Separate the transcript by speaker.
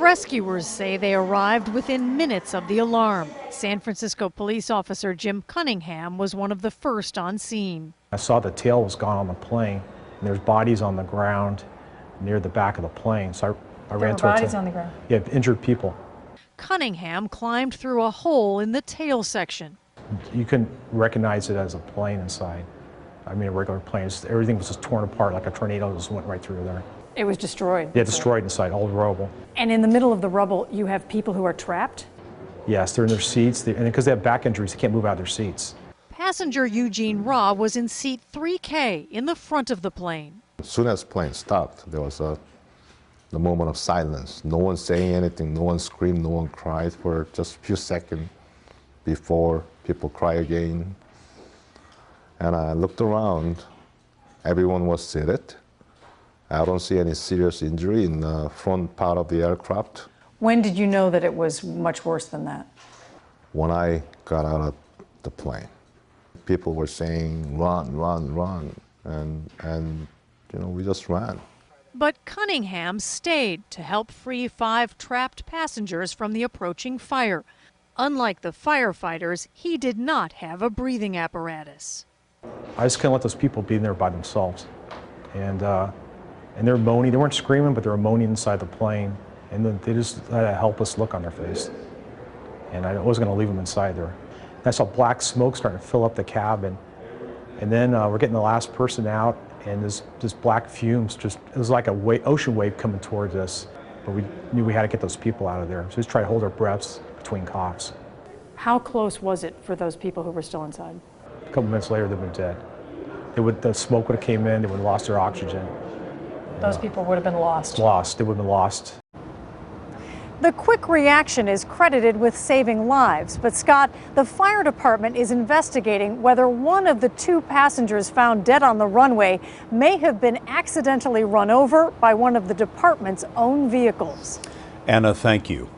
Speaker 1: Rescuers say they arrived within minutes of the alarm. San Francisco police officer Jim Cunningham was one of the first on scene.
Speaker 2: I saw the tail was gone on the plane, and there's bodies on the ground near the back of the plane. So I ran towards
Speaker 3: bodies on the ground?
Speaker 2: Yeah, injured people.
Speaker 1: Cunningham climbed through a hole in the tail section.
Speaker 2: You couldn't recognize it as a plane inside. I mean, a regular plane. Everything was just torn apart like a tornado just went right through there.
Speaker 3: It was destroyed.
Speaker 2: Yeah, destroyed inside, all the rubble.
Speaker 3: And in the middle of the rubble, you have people who are trapped?
Speaker 2: Yes, they're in their seats, and because they have back injuries, they can't move out of their seats.
Speaker 1: Passenger Eugene Raw was in seat 3K in the front of the plane.
Speaker 4: As soon as the plane stopped, there was the moment of silence. No one saying anything, no one screamed, no one cried for just a few seconds before people cry again. And I looked around, everyone was seated. I don't see any serious injury in the front part of the aircraft.
Speaker 3: When did you know that it was much worse than that?
Speaker 4: When I got out of the plane, people were saying, run, run, run, and you know, we just ran.
Speaker 1: But Cunningham stayed to help free 5 trapped passengers from the approaching fire. Unlike the firefighters, he did not have a breathing apparatus.
Speaker 2: I just couldn't let those people be in there by themselves. And they're moaning. They weren't screaming, but they were moaning inside the plane. And then they just had a helpless look on their face. And I wasn't going to leave them inside there. And I saw black smoke starting to fill up the cabin. And then we're getting the last person out, and this black fumes, it was like a ocean wave coming towards us. But we knew we had to get those people out of there. So just try to hold our breaths between coughs.
Speaker 3: How close was it for those people who were still inside?
Speaker 2: A couple minutes later, they'd been dead. The smoke would have came in, they would have lost their oxygen.
Speaker 3: Those people would have been lost.
Speaker 2: Lost, they would have been lost.
Speaker 3: The quick reaction is credited with saving lives, but Scott, the fire department is investigating whether one of the 2 passengers found dead on the runway may have been accidentally run over by one of the department's own vehicles.
Speaker 5: Anna, thank you.